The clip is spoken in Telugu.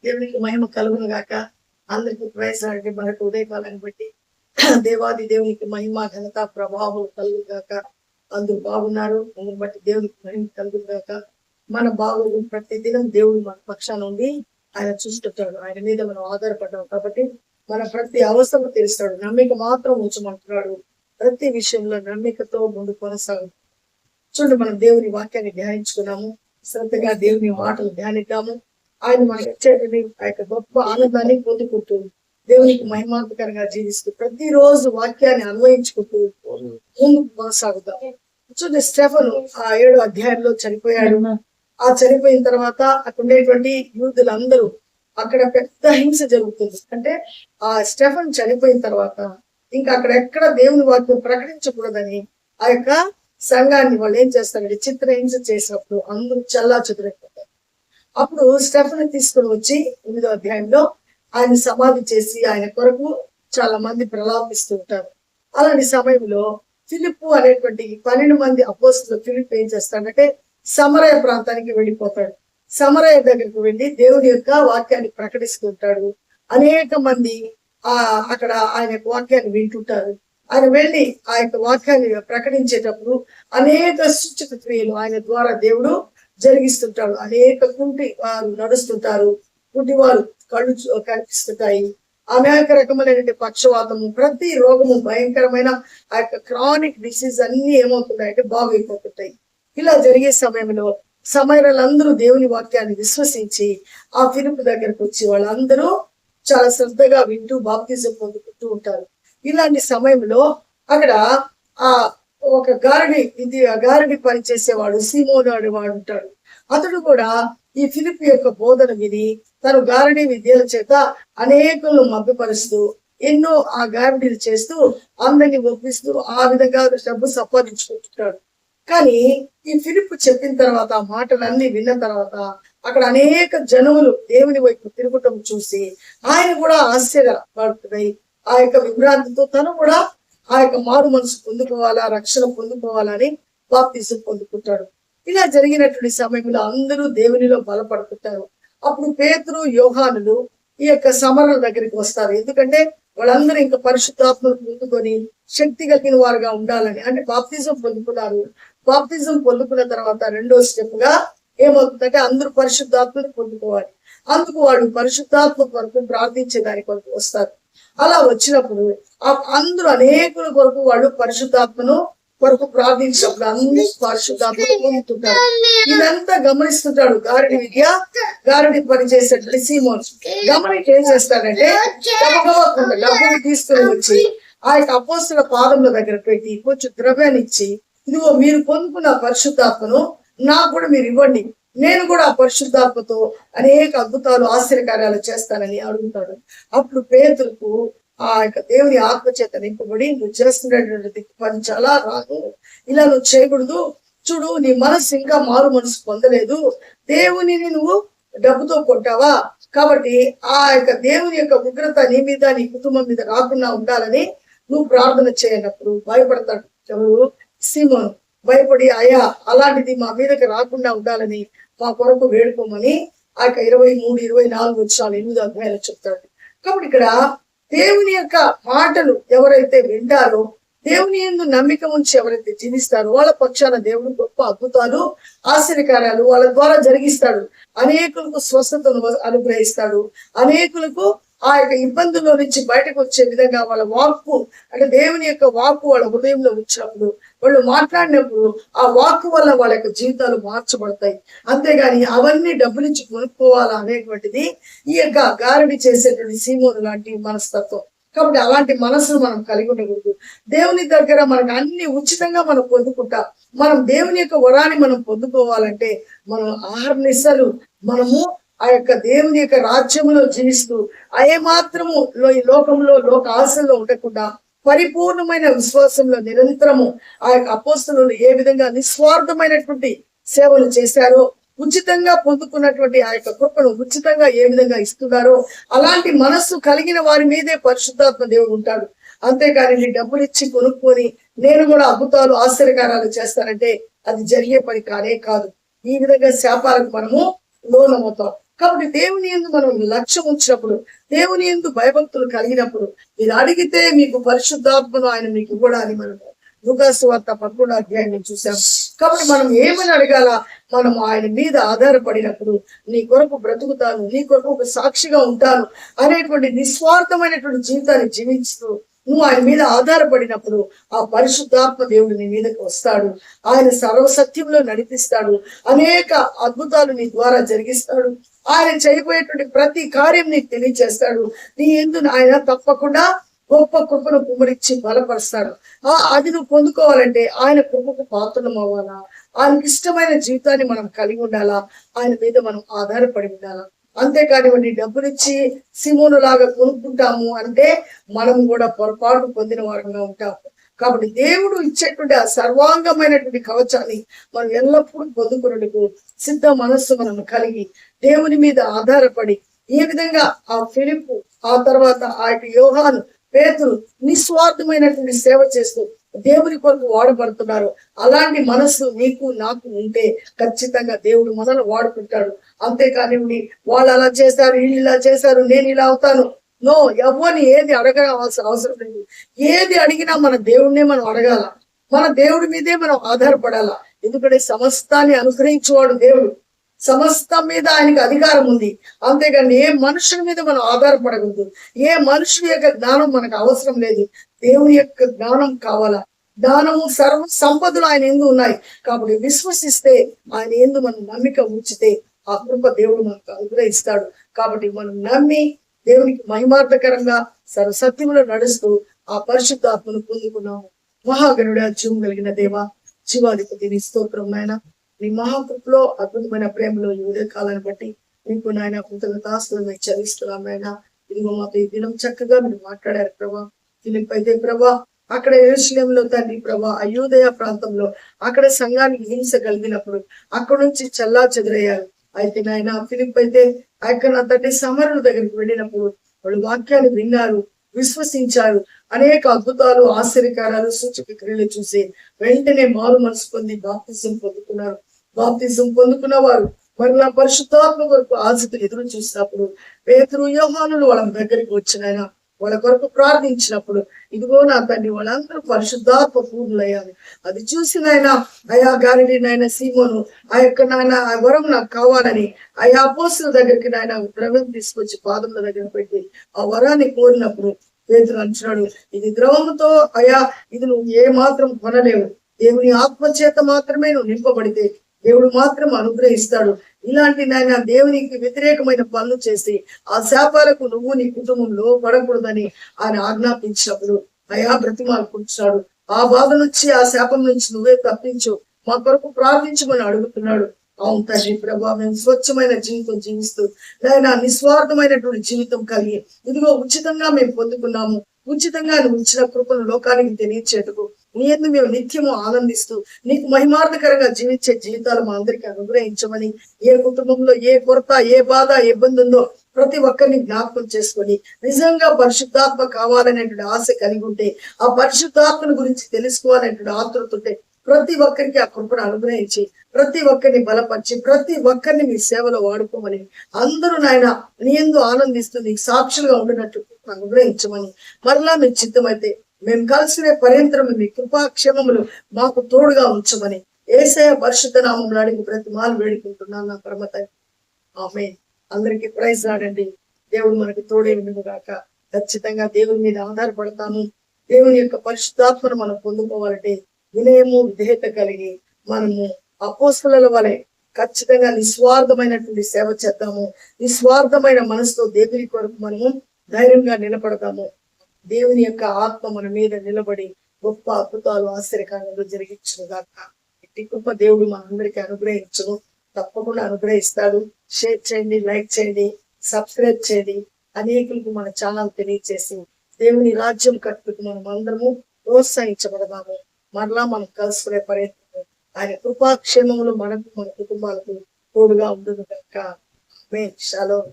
దేవునికి మహిమ కలుగును గాక. అందరికి ప్రవేశానికి మనకు ఉదయకాలాన్ని బట్టి దేవాది దేవునికి మహిమ ఘనత ప్రభావం కలుగు గాక. అందరూ బాగున్నారు, అందుని బట్టి దేవునికి మహిమ కలుగు గాక. మన బాగులు ప్రతి దినం దేవుడు మన పక్షాన ఉండి ఆయన చూస్తుంటాడు. ఆయన మీద మనం ఆధారపడ్డాం కాబట్టి మన ప్రతి అవసరం తెలుస్తాడు. నమ్మిక మాత్రం ఉంచమంటున్నాడు. ప్రతి విషయంలో నమ్మికతో ముందు కొనసాగు. చూడండి, మనం దేవుని వాక్యాన్ని ధ్యానించుకున్నాము. శ్రద్ధగా దేవుని మాటలు ధ్యానిద్దాము. ఆయన మనకి ఇచ్చేటువంటి ఆ యొక్క గొప్ప ఆనందాన్ని పొందుకుంటూ దేవునికి మహిమాంతకరంగా జీవిస్తూ ప్రతిరోజు వాక్యాన్ని అన్వయించుకుంటూ ముందుకు కొనసాగుతాం. చూడండి, స్టెఫను ఆ 7వ అధ్యాయంలో చనిపోయాడు. ఆ చనిపోయిన తర్వాత అక్కడ ఉండేటువంటి యూదులందరూ అక్కడ పెద్ద హింస జరుగుతుంది. అంటే ఆ స్టెఫన్ చనిపోయిన తర్వాత ఇంకా అక్కడ ఎక్కడ దేవుని వాక్యం ప్రకటించకూడదని ఆ యొక్క సంఘాన్ని వాళ్ళు ఏం చేస్తారంటే చిత్రహింస చేసినప్పుడు అందరూ చల్లా చెదురైపోతారు. అప్పుడు స్టెఫన్ తీసుకుని వచ్చి 8వ అధ్యాయంలో ఆయన సమాధి చేసి ఆయన కొరకు చాలా మంది ప్రలాపిస్తూ ఉంటారు. అలాంటి సమయంలో ఫిలిప్పు అనేటువంటి 12 మంది అపోస్తులు ఫిలిప్ ఏం చేస్తాడంటే సమరయ ప్రాంతానికి వెళ్ళిపోతాడు. సమరయ దగ్గరికి వెళ్ళి దేవుని యొక్క వాక్యాన్ని ప్రకటిస్తూ ఉంటాడు. అనేక మంది అక్కడ ఆయన యొక్క వాక్యాన్ని వింటుంటారు. ఆయన వెళ్ళి ఆ యొక్క వాక్యాన్ని ప్రకటించేటప్పుడు అనేక సూచక క్రియలు ఆయన ద్వారా దేవుడు జరిగిస్తుంటాడు. అనేక కుంటి వారు నడుస్తుంటారు, కుంటి వారు కళ్ళు కనిపిస్తుంటాయి. అనేక రకమైనటువంటి పక్షవాతము, ప్రతి రోగము, భయంకరమైన ఆ యొక్క క్రానిక్ డిసీజ్ అన్ని ఏమవుతున్నాయంటే బాగైపోతుంటాయి. ఇలా జరిగే సమయంలో సమరలందరూ దేవుని వాక్యాన్ని విశ్వసించి ఆ ఫిలిప్పు దగ్గరకు వచ్చి వాళ్ళందరూ చాలా శ్రద్ధగా వింటూ బాప్తిజం పొందుకుంటూ ఉంటారు. ఇలాంటి సమయంలో అక్కడ ఆ ఒక గారడి పని చేసేవాడు సీమోను వాడు ఉంటాడు. అతడు కూడా ఈ ఫిలిప్ యొక్క బోధన విని తను గారడి విద్యల చేత అనేకులను మభ్యపరుస్తూ ఎన్నో ఆ గారడీలు చేస్తూ అందరినీ ఒప్పిస్తూ ఆ విధంగా డబ్బు సంపాదించుకుంటున్నాడు. కానీ ఈ ఫిలిప్ చెప్పిన తర్వాత ఆ మాటలన్నీ విన్న తర్వాత అక్కడ అనేక జనములు దేవుని వైపు తిరుగుటం చూసి ఆయన కూడా ఆశ్చర్యపడుతున్నాయి. ఆ యొక్క విభ్రాంతితో తను కూడా ఆ యొక్క మారు మనసు పొందుకోవాలా, రక్షణ పొందుకోవాలా అని బాప్తిజం పొందుకుంటాడు. ఇలా జరిగినటువంటి సమయంలో అందరూ దేవునిలో బలపడుతుంటారు. అప్పుడు పేతురు, యోహానులు ఈ యొక్క సమరల దగ్గరికి వస్తారు. ఎందుకంటే వాళ్ళందరూ ఇంకా పరిశుద్ధాత్మను పొందుకొని శక్తి కలిగిన వారుగా ఉండాలని, అంటే బాప్తిజం పొందుకున్నారు. బాప్తిజం పొందుకున్న తర్వాత 2వ స్టెప్ గా ఏమవుతుందంటే అందరూ పరిశుద్ధాత్మను పొందుకోవాలి. అందుకు వాడు పరిశుద్ధాత్మ కొరకు ప్రార్థించే దాని కొరకు వస్తారు. అలా వచ్చినప్పుడు అందరూ అనేకుల కొరకు వాళ్ళు పరిశుద్ధాత్మను కొరకు ప్రార్థించినప్పుడు అందరూ పరిశుద్ధాత్మను పొందుతుంటారు. ఇదంతా గమనిస్తుంటాడు గారడి పని చేసేటువంటి సీమోను. గమనించి ఏం చేస్తాడంటే డబ్బుని తీసుకుని వచ్చి ఆ యొక్క అపోస్తుల పాదముల దగ్గర పెట్టి కొంచెం ద్రవ్యాన్ని ఇచ్చి, ఇదిగో మీరు పొందుకున్న పరిశుద్ధాత్మను నాకు కూడా మీరు ఇవ్వండి, నేను కూడా ఆ పరిశుద్ధాత్మతో అనేక అద్భుతాలు ఆశ్చర్యకార్యాలు చేస్తానని అడుగుతాడు. అప్పుడు పేతురుకు ఆ యొక్క దేవుని ఆత్మ చేత నింపబడి, నువ్వు చేస్తున్నటువంటి పని చాలా రాదు, ఇలా నువ్వు చేయకూడదు, చూడు నీ మనసు ఇంకా మారు మనసు పొందలేదు, దేవునిని నువ్వు డబ్బుతో కొట్టావా, కాబట్టి ఆ యొక్క దేవుని యొక్క ఉగ్రత నీ మీద నీ కుటుంబం మీద రాకుండా ఉండాలని నువ్వు ప్రార్థన చేయనప్పుడు భయపడతాడు ఎవరు? సీమోను. భయపడి అయ్యా అలాంటిది మా మీదకి రాకుండా ఉండాలని మా కొరకు వేడుకోమని ఆ యొక్క 23, 24 వచనాలు 8వ అధ్యాయంలో చెప్తాడు. కాబట్టి ఇక్కడ దేవుని యొక్క మాటలు ఎవరైతే వింటారో, దేవుని యందు నమ్మిక ఉంచి ఎవరైతే జీవిస్తారో వాళ్ళ పక్షాన దేవుడు గొప్ప అద్భుతాలు, ఆశ్చర్యకార్యాలు వాళ్ళ ద్వారా జరిగిస్తాడు. అనేకులకు స్వస్థతను అనుగ్రహిస్తాడు. అనేకులకు ఆ యొక్క ఇబ్బందుల్లో నుంచి బయటకు వచ్చే విధంగా వాళ్ళ వాక్కు, అంటే దేవుని యొక్క వాక్కు వాళ్ళ హృదయంలో వచ్చినప్పుడు, వాళ్ళు మాట్లాడినప్పుడు ఆ వాక్కు వల్ల వాళ్ళ యొక్క జీవితాలు మార్చబడతాయి. అంతేగాని అవన్నీ డబ్బులిచ్చి కొనుక్కోవాలా అనేటువంటిది ఈ యొక్క గారడి చేసేటువంటి సీమోను లాంటి మనస్తత్వం. కాబట్టి అలాంటి మనసును మనం కలిగి ఉండకూడదు. దేవుని దగ్గర మనకు అన్ని ఉచితంగా మనం పొందుకుంటాం. మనం దేవుని యొక్క వరాన్ని మనం పొందుకోవాలంటే మనం ఆహర్నిశలు మనము ఆ యొక్క దేవుని యొక్క రాజ్యంలో జీవిస్తూ ఏ మాత్రము ఈ లోకంలో లోక ఆశల్లో ఉండకుండా పరిపూర్ణమైన విశ్వాసంలో నిరంతరము ఆ యొక్క అపోస్తలులు ఏ విధంగా నిస్వార్థమైనటువంటి సేవలు చేశారో, ఉచితంగా పొందుకున్నటువంటి ఆ యొక్క కృపను ఉచితంగా ఏ విధంగా ఇస్తున్నారో అలాంటి మనస్సు కలిగిన వారి మీదే పరిశుద్ధాత్మ దేవుడు ఉంటాడు. అంతేకాని నీ డబ్బులు ఇచ్చి కొనుక్కొని నేను కూడా అద్భుతాలు ఆశ్చర్యకారాలు చేస్తానంటే అది జరిగే పని కానే కాదు. ఈ విధంగా శాపాలకు మనము లోనమవుతాం. కాబట్టి దేవుని యందు మనం లక్ష్యం ఉంచినప్పుడు, దేవుని యందు భయభక్తులు కలిగినప్పుడు, మీరు అడిగితే మీకు పరిశుద్ధాత్మను ఆయన మీకు ఇవ్వడానికి మనం లూకాసు వార్త 11వ అధ్యాయం చూసాం. కాబట్టి మనం ఏమని అడగాల? మనం ఆయన మీద ఆధారపడినప్పుడు, నీ కొరకు బ్రతుకుతాను, నీ కొరకు ఒక సాక్షిగా ఉంటాను అనేటువంటి నిస్వార్థమైనటువంటి జీవితాన్ని జీవిస్తూ నువ్వు ఆయన మీద ఆధారపడినప్పుడు ఆ పరిశుద్ధాత్మ దేవుడు నీ మీదకి వస్తాడు. ఆయన సర్వసత్యంలో నడిపిస్తాడు. అనేక అద్భుతాలు నీ ద్వారా జరిగిస్తాడు. ఆయన చేయబోయేటువంటి ప్రతి కార్యం నీకు తెలియజేస్తాడు. నీ యందు ఆయన తప్పకుండా గొప్ప కృపను కుమ్మరించి బలపరుస్తాడు. అది నువ్వు పొందుకోవాలంటే ఆయన కృపకు పాత్రలం అవ్వాలా? ఆయనకి ఇష్టమైన జీవితాన్ని మనం కలిగి ఉండాలా? ఆయన మీద మనం ఆధారపడి ఉండాలా? అంతేకానివ్వండి, డబ్బులిచ్చి సిమోను లాగా కొనుక్కుంటాము అంటే మనం కూడా పొరపాటు పొందిన వారంగా ఉంటాము. కాబట్టి దేవుడు ఇచ్చేటువంటి ఆ సర్వాంగమైనటువంటి కవచాన్ని మనం ఎల్లప్పుడూ పొందుకున్నట్టుకు సిద్ధ మనస్సు మనం కలిగి దేవుని మీద ఆధారపడి, ఈ విధంగా ఆ ఫిలిప్పు, ఆ తర్వాత ఆ యోహాను, పేతురు నిస్వార్థమైనటువంటి సేవ చేస్తూ దేవుని కొరకు వాడబడుతున్నారు. అలాంటి మనస్సు నీకు నాకు ఉంటే ఖచ్చితంగా దేవుడు మనల్ని వాడుకుంటాడు. అంతేకానివ్వండి, వాళ్ళు అలా చేశారు, వీళ్ళు ఇలా చేశారు, నేను ఇలా అవుతాను, నో. ఎవరిని ఏది అడగాల్సిన అవసరం లేదు. ఏది అడిగినా మన దేవుడినే మనం అడగాల, మన దేవుడి మీదే మనం ఆధారపడాలా. ఎందుకంటే సమస్తాన్ని అనుగ్రహించేవాడు దేవుడు. సమస్తం మీద ఆయనకి అధికారం ఉంది. అంతేగాని ఏ మనుషుల మీద మనం ఆధారపడకూడదు. ఏ మనుషుల యొక్క జ్ఞానం మనకు అవసరం లేదు. దేవుని యొక్క జ్ఞానం కావాలా. జ్ఞానము సర్వ సంపదలు ఆయన ఎందు ఉన్నాయి. కాబట్టి విశ్వసిస్తే, ఆయన ఎందు మనం నమ్మిక ఉంచితే ఆ కృప దేవుడు మనకు అనుగ్రహిస్తాడు. కాబట్టి మనం నమ్మి దేవునికి మహిమార్థకరంగా సర్వసత్యములో నడుస్తూ ఆ పరిశుద్ధాత్మను పొందుకున్నాము. మహాగణుడా, జీవం కలిగిన దేవా, జీవాధిపతి, నీ స్తోత్రం నాయన. నీ మహాకృపలో, అద్భుతమైన ప్రేమలో ఈ ఉదయ కాలాన్ని బట్టి నీకు నాయన కృతజ్ఞతాస్తులను మేము చెల్లిస్తున్నాం నాయన. ఇదిగో మాతో ఈ దినం చక్కగా మీరు మాట్లాడారు ప్రభా. దీనిపైతే ప్రభా, అక్కడ యెరూషలేములో తండ్రి ప్రభా, అయోధ్య ప్రాంతంలో అక్కడ సంఘానికి హింస కలిగినప్పుడు అక్కడ నుంచి చల్లా చెదురయ్యారు. అయితే నాయన ఫిలిప్ అయితే అక్కడ తండ్రి సమరుల దగ్గరికి వెళ్ళినప్పుడు వాళ్ళు వాక్యాన్ని విన్నారు, విశ్వసించారు. అనేక అద్భుతాలు, ఆశ్చర్యకారాలు, సూచక క్రియలు చూసి వెంటనే మారు మనసు పొంది బాప్తిజం పొందుకున్నారు. బాప్తిజం పొందుకున్న వారు మరలా పరిశుద్ధాత్మ కొరకు ఆశతో ఎదురు చూసినప్పుడు పేతురు, యోహానులు వాళ్ళ దగ్గరికి వచ్చినాయన. వాళ్ళ కొరకు ప్రార్థించినప్పుడు ఇదిగో నా తండ్రి వాళ్ళందరూ పరిశుద్ధాత్మ పూర్ణులయ్యారు. అది చూసి నాయన అయా గారిని నాయన సీమోను ఆ యొక్క నాయన ఆ వరం నాకు కావాలని ఆయా అపోస్తుల దగ్గరికి నాయన ద్రవ్యం తీసుకొచ్చి పాదముల దగ్గర పెట్టి ఆ వరాన్ని కోరినప్పుడు పేతురు అంటున్నాడు, ఇది ద్రవముతో అయా ఇది నువ్వు ఏ మాత్రం కొనలేవు. దేవుని ఆత్మ చేత మాత్రమే నువ్వు నింపబడితే దేవుడు మాత్రం అనుగ్రహిస్తాడు. ఇలాంటి నాయన దేవునికి వ్యతిరేకమైన పనులు చేసి ఆ శాపాలకు నువ్వు నీ కుటుంబంలో పడకూడదని ఆయన ఆజ్ఞాపించినప్పుడు అయా బ్రతిమాలుకుంటున్నాడు. ఆ బాధ నుంచి, ఆ శాపం నుంచి నువ్వే తప్పించు, మా కొరకు ప్రార్థించమని అడుగుతున్నాడు. అవును తండ్రి ప్రభా, మేము స్వచ్ఛమైన జీవితం జీవిస్తూ నాయన నిస్వార్థమైనటువంటి జీవితం కలిగి ఇదిగో ఉచితంగా మేము పొందుకున్నాము. ఉచితంగా నువ్వు ఇచ్చిన కృపను లోకానికి తెలియచేటకు నీ యందు మేము నిత్యము ఆనందిస్తూ నీకు మహిమార్థకరంగా జీవించే జీవితాలు మా అందరికీ అనుగ్రహించమని, ఏ కుటుంబంలో ఏ కొరత, ఏ బాధ, ఏ ఇబ్బంది ఉందో ప్రతి ఒక్కరిని జ్ఞాపకం చేసుకొని నిజంగా పరిశుద్ధాత్మ కావాలనేటువంటి ఆశ కలిగి ఉంటే, ఆ పరిశుద్ధాత్మను గురించి తెలుసుకోవాలనేటువంటి ఆతృత ఉంటే ప్రతి ఒక్కరికి ఆ కృపను అనుగ్రహించి ప్రతి ఒక్కరిని బలపరిచి ప్రతి ఒక్కరిని మీ సేవలో వాడుకోమని, అందరూ నాయన నీ యందు ఆనందిస్తూ నీకు సాక్షులుగా ఉండినట్టు అనుగ్రహించమని, మరలా మీకు చిత్తమైతే మేము కలిసిన పర్యంతరం మీ కృపాక్షేమములు మాకు తోడుగా ఉంచమని యేసయ్య పరిశుద్ధ నామములో అడిగి బ్రతిమాలు వేడుకుంటున్నాను నా పరమ తండ్రి. ఆమేన్. అందరికీ ప్రైజ్ రాడండి. దేవుడు మనకి తోడే ఉండుగాక. ఖచ్చితంగా దేవుని మీద ఆధారపడతాను. దేవుని యొక్క పరిశుద్ధాత్మను మనం పొందుకోవాలంటే వినయము, విధేయత కలిగి మనము అపోస్తలుల వలె ఖచ్చితంగా నిస్వార్థమైనటువంటి సేవ చేద్దాము. నిస్వార్థమైన మనసుతో దేవుని కొరకు మనము ధైర్యంగా నిలబడతాము. దేవుని యొక్క ఆత్మ మన మీద నిలబడి గొప్ప అద్భుతాలు, ఆశ్చర్యకార్యాలు జరిగించును గాక. ఇట్టి గొప్ప దేవుడు మనందరికీ అనుగ్రహించును. తప్పకుండా అనుగ్రహిస్తాడు. షేర్ చేయండి, లైక్ చేయండి, సబ్స్క్రైబ్ చేయండి. అనేకులకు మన ఛానల్ తెలియచేసి దేవుని రాజ్యం కట్టుకు మనం అందరము ప్రోత్సహించబడదాము. మరలా మనం కలుసుకునే ప్రయత్నం ఆయన కృపాక్షేమములు మనకు, మన కుటుంబాలకు తోడుగా ఉండును గాక. ఆమేన్. షలోమ్.